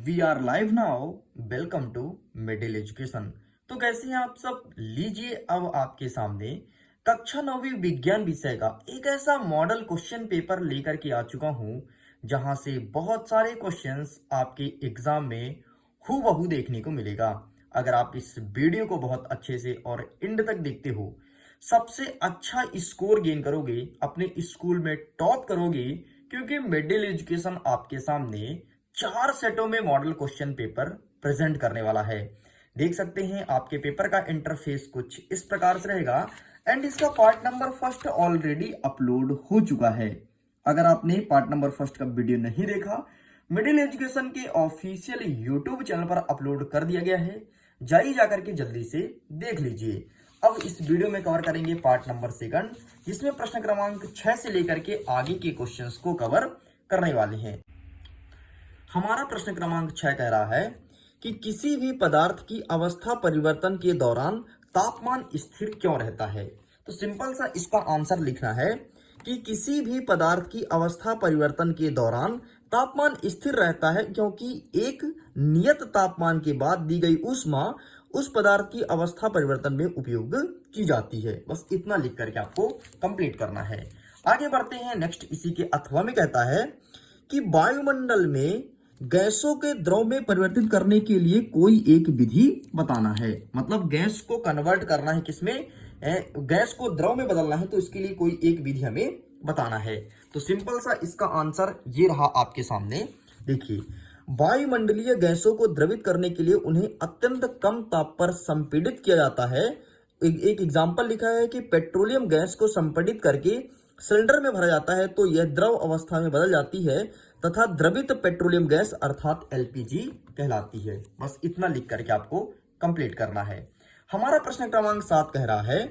We are live now. Welcome to middle education. तो कैसे हैं आप सब। लीजिए अब आपके सामने कक्षा 9वीं विज्ञान विषय का एक ऐसा मॉडल क्वेश्चन पेपर लेकर के आ चुका हूं जहां से बहुत सारे क्वेश्चंस आपके एग्जाम में हूबहू देखने को मिलेगा। अगर आप इस वीडियो को बहुत अच्छे से और एंड तक देखते हो, सबसे अच्छा स्कोर गेन करोगे, अपने स्कूल में टॉप करोगे, क्योंकि मिडिल एजुकेशन आपके सामने 4 सेटों में मॉडल क्वेश्चन पेपर प्रेजेंट करने वाला है। देख सकते हैं आपके पेपर का इंटरफेस कुछ इस प्रकार से रहेगा एंड इसका part number first already upload हो चुका है। अगर आपने पार्ट नंबर फर्स्ट का वीडियो नहीं देखा, मिडिल एजुकेशन के ऑफिशियल यूट्यूब चैनल पर अपलोड कर दिया गया है, जाइए जाकर के जल्दी से देख लीजिए। अब इस वीडियो में कवर करेंगे पार्ट नंबर सेकंड, जिसमें प्रश्न क्रमांक 6 से लेकर के आगे के क्वेश्चंस को कवर करने वाले हैं। हमारा प्रश्न क्रमांक 6 कह रहा है कि किसी भी पदार्थ की अवस्था परिवर्तन के दौरान तापमान स्थिर क्यों रहता है। तो सिंपल सा इसका आंसर लिखना है कि किसी भी पदार्थ की अवस्था परिवर्तन के दौरान तापमान स्थिर रहता है क्योंकि एक नियत तापमान के बाद दी गई ऊष्मा उस पदार्थ की अवस्था परिवर्तन में उपयोग की जाती है। बस इतना लिख करके आपको कंप्लीट करना है। आगे बढ़ते हैं नेक्स्ट। इसी के अथवा में कहता है कि वायुमंडल में गैसों के द्रव में परिवर्तित करने के लिए कोई एक विधि बताना है। मतलब गैस को कन्वर्ट करना है, किसमें, गैस को द्रव में बदलना है, तो इसके लिए कोई एक विधि हमें बताना है। तो सिंपल सा इसका आंसर ये रहा आपके सामने। देखिए, वायुमंडलीय गैसों को द्रवित करने के लिए उन्हें अत्यंत कम ताप पर संपीड़ित किया जाता है। एक एग्जाम्पल लिखा है कि पेट्रोलियम गैस को संपीड़ित करके सिलेंडर में भरा जाता है तो यह द्रव अवस्था में बदल जाती है तथा द्रवित पेट्रोलियम गैस अर्थात एलपीजी कहलाती है। बस इतना लिख करके आपको कंप्लीट करना है। हमारा प्रश्न क्रमांक 7 कह रहा है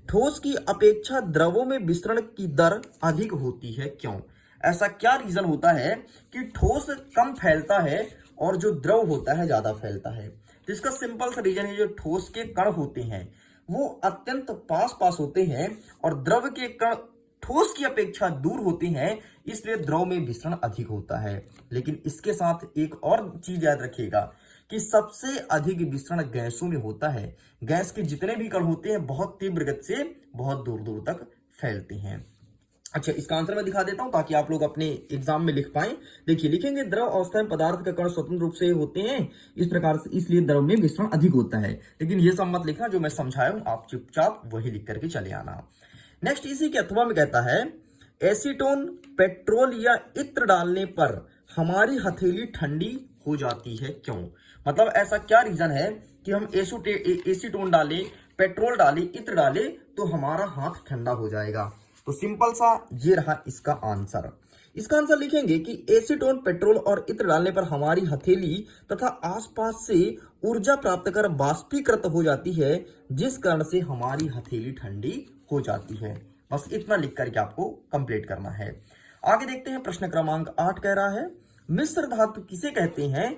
ठोस की अपेक्षा द्रवों में विसरण की दर अधिक होती है, क्यों। ऐसा क्या रीजन होता है कि ठोस कम फैलता है और जो द्रव होता है ज्यादा फैलता है। तो इसका सिंपल सा रीजन है, जो ठोस के कण होते हैं वो अत्यंत पास पास होते हैं और द्रव के कण ठोस की अपेक्षा दूर होते हैं, इसलिए द्रव में विसरण अधिक होता है। लेकिन इसके साथ एक और चीज याद रखिएगा कि सबसे अधिक विसरण गैसों में होता है। गैस के जितने भी कण होते हैं बहुत तीव्र गति से बहुत दूर दूर तक फैलते हैं। अच्छा, इसका आंसर मैं दिखा देता हूं ताकि आप लोग अपने एग्जाम में लिख पाएं। देखिए, लिखेंगे द्रव अवस्था में पदार्थ के कण स्वतंत्र रूप से होते हैं इस प्रकार से, इसलिए द्रव में विसरण अधिक होता है। लेकिन ये सब मत लिखना, जो मैं समझाया हूं आप चुपचाप वही लिख करके चले आना। नेक्स्ट, इसी के अथवा में कहता है एसीटोन पेट्रोल या इत्र डालने पर हमारी हथेली ठंडी हो जाती है, क्यों। मतलब ऐसा क्या रीजन है कि हम एसीटोन डालें, पेट्रोल डालें, इत्र डालें तो हमारा हाथ ठंडा हो जाएगा। तो सिंपल सा ये रहा इसका आंसर। इसका आंसर लिखेंगे कि एसीटोन पेट्रोल और इत्र डालने पर हमारी हथेली तथा आसपास से ऊर्जा प्राप्त कर बाष्पीकृत हो जाती है, जिस कारण से हमारी हथेली ठंडी हो जाती है। बस इतना लिख करके आपको कंप्लीट करना है। आगे देखते हैं, प्रश्न क्रमांक 8 कह रहा है मिश्र धातु किसे कहते हैं,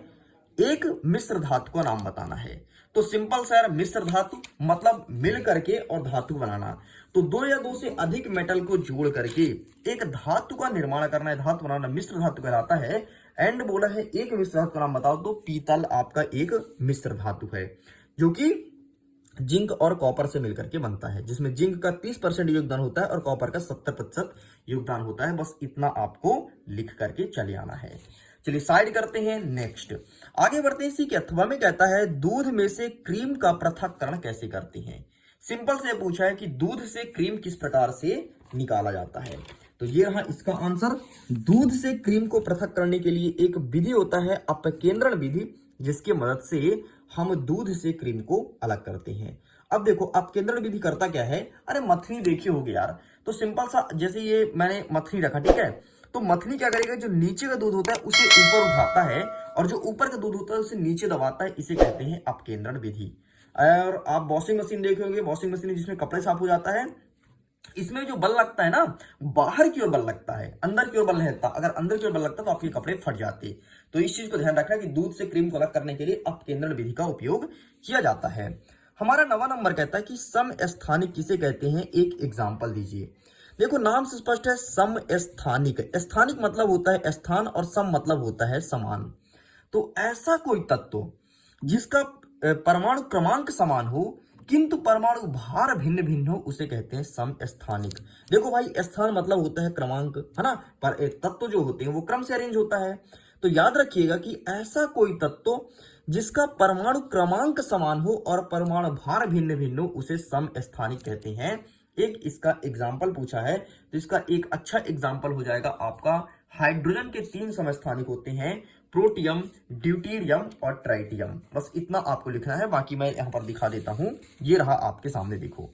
एक मिश्र धातु का नाम बताना है। तो सिंपल सर, मिश्र धातु मतलब मिल करके और धातु बनाना। तो दो या दो से अधिक मेटल को जोड़ करके एक धातु का निर्माण करना है, धातु बनाना मिश्र धातु कहलाता है। एंड बोला है एक मिश्र धातु का नाम बताओ, तो पीतल आपका एक मिश्र धातु है जो कि जिंक और कॉपर से मिलकर के बनता है, जिसमें जिंक का 30% योगदान होता है और कॉपर का 70% योगदान होता है। बस इतना आपको लिख करके चले आना है। चलिए साइड करते हैं। नेक्स्ट आगे बढ़ते हैं। इसी के अथवा में कहता है दूध में से क्रीम का पृथक्करण कैसे करते हैं। सिंपल से पूछा है कि दूध से क्रीम किस प्रकार से निकाला जाता है। तो ये रहा इसका आंसर। दूध से क्रीम को पृथक करने के लिए एक विधि होता है अपकेंद्रण विधि, जिसकी मदद से हम दूध से क्रीम को अलग करते हैं। अब देखो अपकेंद्रण विधि करता क्या है। अरे मथनी देखी होगी यार। तो सिंपल सा, जैसे ये मैंने मथनी रखा, ठीक है, तो मथनी क्या करेगा, जो नीचे का दूध होता है उसे ऊपर उठाता है और जो ऊपर का दूध होता है उसे नीचे दबाता है। इसे कहते हैं अपकेंद्रण विधि। और आप वॉशिंग मशीन देखे होंगे, वॉशिंग मशीन जिसमें कपड़े साफ हो जाता है, इसमें जो बल लगता है ना, बाहर की ओर बल लगता है, अंदर की ओर बल नहीं लगता। अगर अंदर की ओर बल लगता तो आपके कपड़े फट जाते। तो इस चीज को ध्यान रखना कि दूध से क्रीम को अलग करने के लिए अपकेंद्रण विधि का उपयोग किया जाता है। हमारा 9वां नंबर कहता है कि समस्थानिक किसे कहते हैं, एक एग्जाम्पल दीजिए। देखो नाम से स्पष्ट है, समस्थानिक। स्थानिक मतलब होता है स्थान और सम मतलब होता है समान। तो तो ऐसा कोई तत्व जिसका परमाणु क्रमांक समान हो किंतु परमाणु भार भिन्न भिन्न हो उसे कहते हैं समस्थानिक। देखो भाई, स्थान मतलब होता है क्रमांक, है ना, पर तत्व जो होते हैं वो क्रम से अरेंज होता है। तो याद रखिएगा कि ऐसा कोई तत्व जिसका परमाणु क्रमांक समान हो और परमाणु भार भिन्न भिन्न हो उसे समस्थानिक कहते हैं। एक इसका एग्जाम्पल पूछा है, तो इसका एक अच्छा एग्जाम्पल हो जाएगा आपका हाइड्रोजन के 3 समस्थानिक होते हैं, प्रोटियम, ड्यूटेरियम और ट्राइटियम। बस इतना आपको लिखना है, बाकी मैं यहां पर दिखा देता हूं। ये रहा आपके सामने, देखो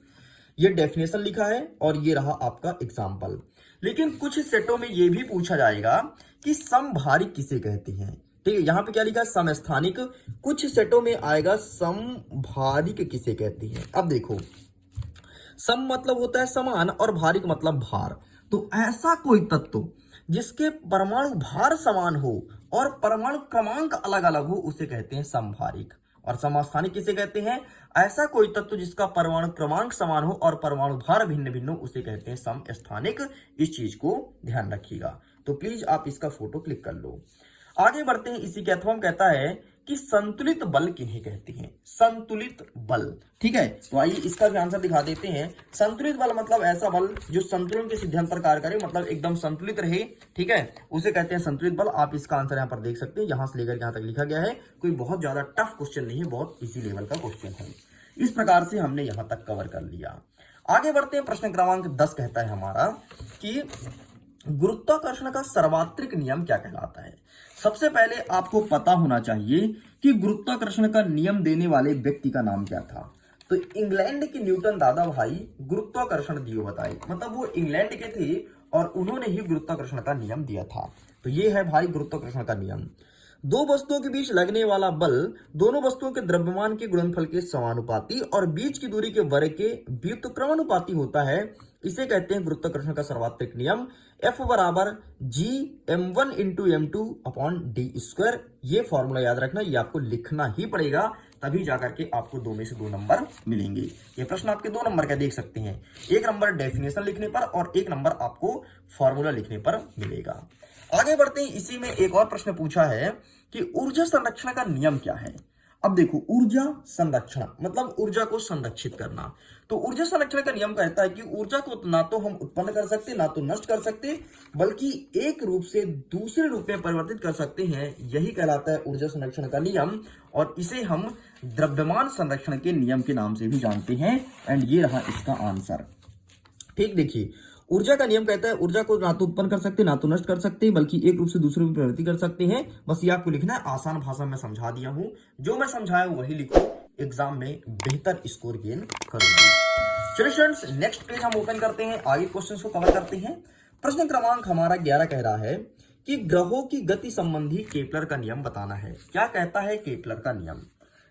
ये डेफिनेशन लिखा है और ये रहा आपका एग्जाम्पल। लेकिन कुछ सेटों में ये भी पूछा जाएगा कि समभारिक किसे कहते हैं। ठीक है, यहां पे क्या लिखा है, समस्थानिक। कुछ सेटों में आएगा समभारिक किसे कहते हैं। अब देखो, सम मतलब होता है समान और भारिक मतलब भार। तो ऐसा कोई तत्व जिसके परमाणु भार समान हो और परमाणु क्रमांक अलग अलग हो उसे कहते हैं समभारिक। और समस्थानिक किसे कहते हैं, ऐसा कोई तत्व जिसका परमाणु क्रमांक समान हो और परमाणु भार भिन्न भिन्न हो उसे कहते हैं समस्थानिक। इस चीज को ध्यान रखिएगा। तो प्लीज आप इसका फोटो क्लिक कर लो। आगे बढ़ते हैं। इसी के अथवा में कहता है कि संतुलित बल किन्हें कहते हैं, संतुलित बल। ठीक है, तो आइए इसका भी आंसर दिखा देते हैं। संतुलित बल मतलब ऐसा बल जो संतुलन के सिद्धांत पर कार्य करे, मतलब एकदम संतुलित रहे। ठीक है, उसे कहते हैं संतुलित बल। आप इसका आंसर यहाँ पर देख सकते हैं, यहां से लेकर यहां तक लिखा गया है। कोई बहुत ज्यादा टफ क्वेश्चन नहीं है, बहुत इजी लेवल का क्वेश्चन है। इस प्रकार से हमने यहां तक कवर कर लिया। आगे बढ़ते हैं। प्रश्न क्रमांक 10 कहता है हमारा कि गुरुत्वाकर्षण का सर्वात्रिक नियम क्या कहलाता है। सबसे पहले आपको पता होना चाहिए कि गुरुत्वाकर्षण का नियम देने वाले व्यक्ति का नाम क्या था। तो इंग्लैंड के न्यूटन दादा भाई गुरुत्वाकर्षण दियो बताए, मतलब वो इंग्लैंड के थे और उन्होंने ही गुरुत्वाकर्षण का नियम दिया था। तो ये है भाई गुरुत्वाकर्षण का नियम। दो वस्तुओं के बीच लगने वाला बल दोनों वस्तुओं के द्रव्यमान के गुणनफल के समानुपाती और बीच की दूरी के वर्ग के व्युत्क्रमानुपाती होता है। इसे कहते हैं गुरुत्वाकर्षण का सर्वात्रिक नियम। F बराबर जी m1 into m2 upon D square. ये फॉर्मूला याद रखना, ये आपको लिखना ही पड़ेगा, तभी जाकर के आपको 2 में से 2 नंबर मिलेंगे। ये प्रश्न आपके 2 नंबर का देख सकते हैं, 1 नंबर डेफिनेशन लिखने पर और 1 नंबर आपको फॉर्मूला लिखने पर मिलेगा। आगे बढ़ते हैं। इसी में एक और प्रश्न पूछा है कि ऊर्जा संरक्षण का नियम क्या है। अब देखो, ऊर्जा संरक्षण मतलब ऊर्जा को संरक्षित करना। तो ऊर्जा संरक्षण का नियम कहता है कि ऊर्जा को ना तो हम उत्पन्न कर सकते, ना तो नष्ट कर सकते, बल्कि एक रूप से दूसरे रूप में परिवर्तित कर सकते हैं। यही कहलाता है ऊर्जा संरक्षण का नियम, और इसे हम द्रव्यमान संरक्षण के नियम के नाम से भी जानते हैं। एंड ये रहा इसका आंसर। ठीक, देखिए ऊर्जा का नियम कहता है ऊर्जा को ना तो उत्पन्न कर सकते, ना तो नष्ट कर सकते, बल्कि एक रूप से दूसरे में परिवर्तित कर सकते हैं। बस ये आपको लिखना है। आसान भाषा में समझा दिया हूं, जो मैं समझाया हूं वही लिखो, एग्जाम में बेहतर स्कोर गेन करोगे। चलिए स्टूडेंट्स, नेक्स्ट पेज हम ओपन करते हैं, आगे क्वेश्चंस को कवर करते हैं। प्रश्न क्रमांक हमारा 11 कह रहा है कि ग्रहों की गति संबंधी केपलर का नियम बताना है। क्या कहता है केपलर का नियम।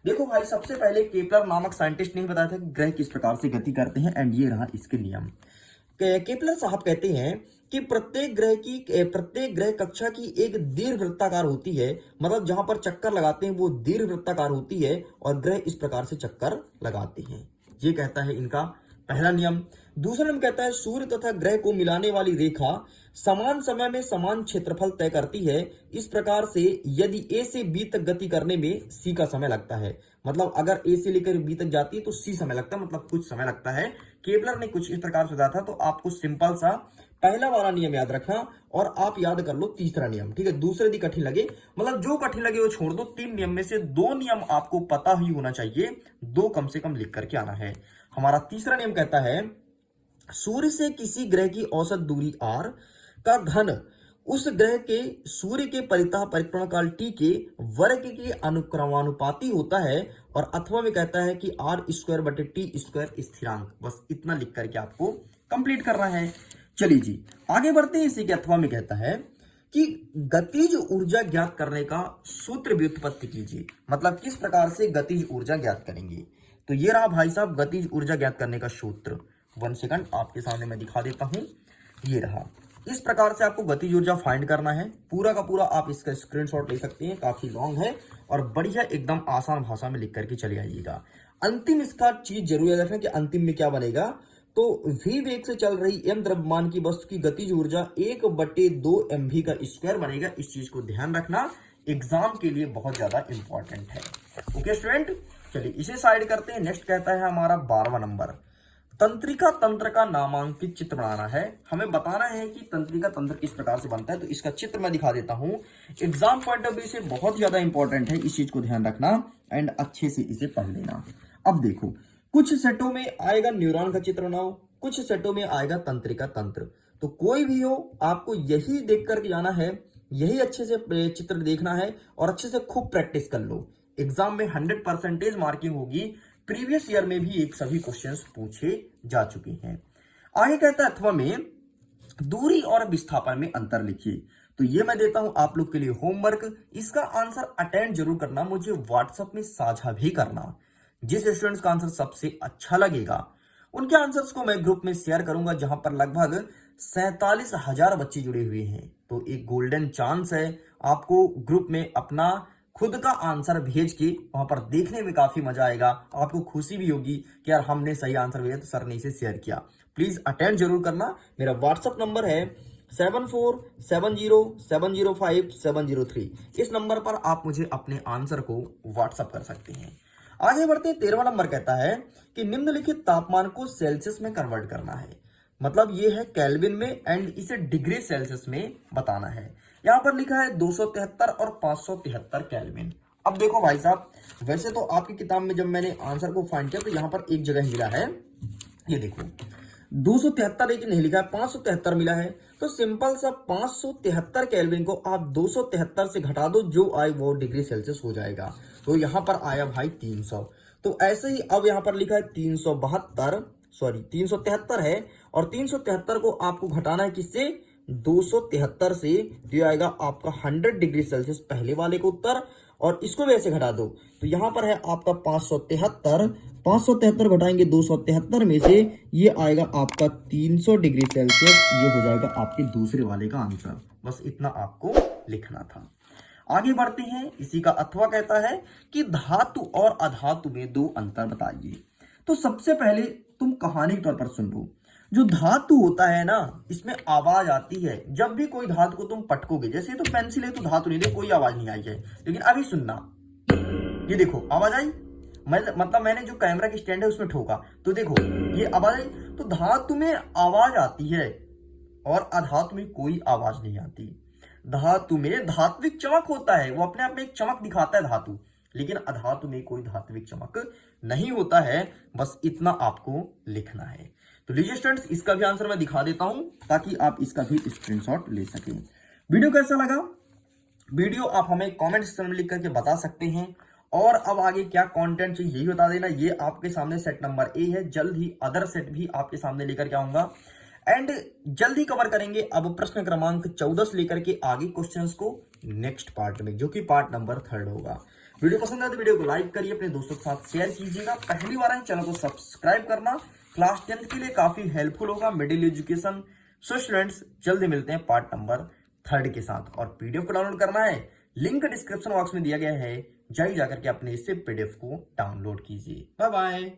देखो भाई, सबसे पहले केपलर नामक साइंटिस्ट ने बताया था कि ग्रह किस प्रकार से गति करते हैं, एंड ये रहा इसके नियम। केपलर साहब कहते हैं कि प्रत्येक ग्रह कक्षा की एक दीर्घवृत्ताकार होती है, मतलब जहां पर चक्कर लगाते हैं वो दीर्घवृत्ताकार होती है और ग्रह इस प्रकार से चक्कर लगाते हैं। ये कहता है इनका पहला नियम। दूसरा नियम कहता है सूर्य तथा ग्रह को मिलाने वाली रेखा समान समय में समान क्षेत्रफल तय करती है। इस प्रकार से यदि ए से बी तक गति करने में सी का समय लगता है, मतलब अगर ए से लेकर बी तक जाती है तो सी समय लगता है, मतलब कुछ समय लगता है। केपलर ने कुछ इस प्रकार से बताया था। तो आपको सिंपल सा पहला वाला नियम याद रखना और आप याद कर लो तीसरा नियम। ठीक है, दूसरे भी कठिन लगे, मतलब जो कठिन लगे वो छोड़ दो। 3 नियम में से 2 नियम आपको पता ही होना चाहिए, 2 कम से कम लिख करके आना है। हमारा तीसरा नियम कहता है सूर्य से किसी ग्रह की औसत दूरी r का घन उस ग्रह के सूर्य के परितः परिक्रमा काल t के वर्ग के अनुक्रमानुपाती होता है। और अथवा में कहता है कि r² बटे t² स्थिरांक। बस इतना लिख करके आपको कंप्लीट करना है। चलिए जी आगे बढ़ते हैं। इसी के अथवा में कहता है कि गतिज ऊर्जा ज्ञात करने का सूत्र व्युत्पत्ति कीजिए, मतलब किस प्रकार से गतिज ऊर्जा ज्ञात करेंगे। तो ये रहा भाई साहब गतिज ऊर्जा ज्ञात करने का सूत्र। 1 सेकंड आपके सामने मैं दिखा देता हूं। ये रहा, इस प्रकार से आपको गतिज ऊर्जा फाइंड करना है। पूरा का पूरा आप इसका स्क्रीनशॉट ले सकते हैं, काफी लॉन्ग है और बढ़िया एकदम आसान भाषा में लिख करके चले आइएगा। अंतिम इसका चीज जरूर याद रखना कि अंतिम में क्या बनेगा। तो v वेग से चल रही m द्रव्यमान की वस्तु की गतिज ऊर्जा 1/2 mv का स्क्वायर बनेगा। इस चीज को ध्यान रखना, एग्जाम के लिए बहुत ज्यादा इंपॉर्टेंट है। ओके स्टूडेंट, चलिए इसे साइड करते हैं। नेक्स्ट कहता है हमारा 12वां नंबर, तंत्रिका तंत्र का नामांकित चित्र बनाना है। हमें बताना है कि तंत्रिका तंत्र किस प्रकार से बनता है। तो इसका चित्र मैं दिखा देता हूं। एग्जाम पॉइंट ऑफ व्यू से बहुत ज्यादा इंपॉर्टेंट है, इस चीज को ध्यान रखना एंड अच्छे से इसे पढ़ लेना। अब देखो, कुछ सेटों में आएगा न्यूरॉन का चित्र बनाओ, कुछ सेटों में आएगा तंत्रिका तंत्र। तो कोई भी हो, आपको यही देख करके जाना है, यही अच्छे से चित्र देखना है और अच्छे से खूब प्रैक्टिस कर लो। एग्जाम में 100% मार्किंग होगी। प्रीवियस ईयर में भी एक सभी क्वेश्चंस पूछे जा चुके हैं। आगे कहता है अथवा में दूरी और विस्थापन में अंतर लिखिए। तो ये मैं देता हूं आप लोग के लिए होमवर्क। इसका आंसर अटेंड जरूर करना, मुझे व्हाट्सएप में साझा भी करना। जिस स्टूडेंट्स का आंसर सबसे अच्छा लगेगा उनके आंसर्स को मैं ग्रुप में शेयर करूंगा, जहां पर लगभग 47,000 बच्चे जुड़े हुए हैं। तो एक गोल्डन चांस है आपको ग्रुप में अपना खुद का आंसर भेज के वहां पर देखने में काफी मजा आएगा। आपको खुशी भी होगी कि यार हमने सही आंसर भेजा तो सर ने इसे शेयर किया। प्लीज अटेंड जरूर करना। मेरा व्हाट्सएप नंबर है 74700705 इस नंबर पर आप मुझे अपने आंसर को व्हाट्सएप कर सकते हैं। आगे बढ़ते 13वां नंबर कहता है कि निम्नलिखित तापमान को सेल्सियस में कन्वर्ट करना है। मतलब ये है केल्विन में एंड इसे डिग्री सेल्सियस में बताना है। यहां पर लिखा है 273 और 573 केल्विन। अब देखो भाई साहब, वैसे तो आपकी किताब में जब मैंने आंसर को फाइंड किया तो यहां पर एक जगह मिला है, ये देखो 273 एक नहीं लिखा है, 573 मिला है। तो सिंपल सा 573 केल्विन को आप 273 से घटा दो, जो आए वो डिग्री सेल्सियस हो जाएगा। तो यहां पर आया भाई 300। तो ऐसे ही अब यहां पर लिखा है 373 है और 373 को आपको घटाना है किससे, 273 से। तो आएगा आपका 100 डिग्री सेल्सियस पहले वाले को उत्तर, और इसको भी ऐसे घटा दो। तो यहां पर है आपका 573 घटाएंगे 273 में से, ये आएगा आपका 300 डिग्री सेल्सियस। ये हो जाएगा आपके दूसरे वाले का आंसर। बस इतना आपको लिखना था। आगे बढ़ते हैं। इसी का अथवा कहता है कि धातु और अधातु में दो अंतर बताइए। तो सबसे पहले तुम कहानी के तौर पर सुन लो। जो धातु होता है ना, इसमें आवाज आती है। जब भी कोई धातु को तुम पटकोगे, जैसे तो पेंसिल है तो धातु नहीं दे, कोई आवाज नहीं आई है। लेकिन अभी सुनना, ये देखो आवाज आई। मतलब मैंने जो कैमरा की स्टैंड है उसमें ठोका तो देखो ये आवाज आई। तो धातु में आवाज आती है और अधातु में कोई आवाज नहीं आती। धातु में धात्विक चमक होता है, वो अपने आप में एक चमक दिखाता है धातु, लेकिन अधातु में कोई धात्विक चमक नहीं होता है। बस इतना आपको लिखना है। तो लीजिए स्टूडेंट्स, इसका भी आंसर मैं दिखा देता हूं ताकि आप इसका भी स्क्रीनशॉट ले सकें। वीडियो कैसा लगा? वीडियो आप हमें कमेंट सेक्शन में लिख करके बता सकते हैं। और अब आगे क्या कंटेंट चाहिए यही बता देना। ये आपके सामने सेट नंबर ए है, जल्द ही अदर सेट भी आपके सामने लेकर के आऊंगा एंड जल्दी कवर करेंगे अब प्रश्न क्रमांक 14 से लेकर के आगे क्वेश्चंस को नेक्स्ट पार्ट में, जो कि पार्ट नंबर 3 होगा। वीडियो पसंद आए तो वीडियो को लाइक करिए, अपने दोस्तों के साथ शेयर कीजिएगा। पहली बार है चैनल को सब्सक्राइब करना, क्लास 10 के लिए काफी हेल्पफुल होगा मिडिल एजुकेशन। सो स्टूडेंट्स, जल्दी मिलते हैं पार्ट नंबर 3 के साथ। और पीडीएफ को डाउनलोड करना है, लिंक डिस्क्रिप्शन बॉक्स में दिया गया है, जाइए जाकर के अपने इससे पीडीएफ को डाउनलोड कीजिए। Bye bye.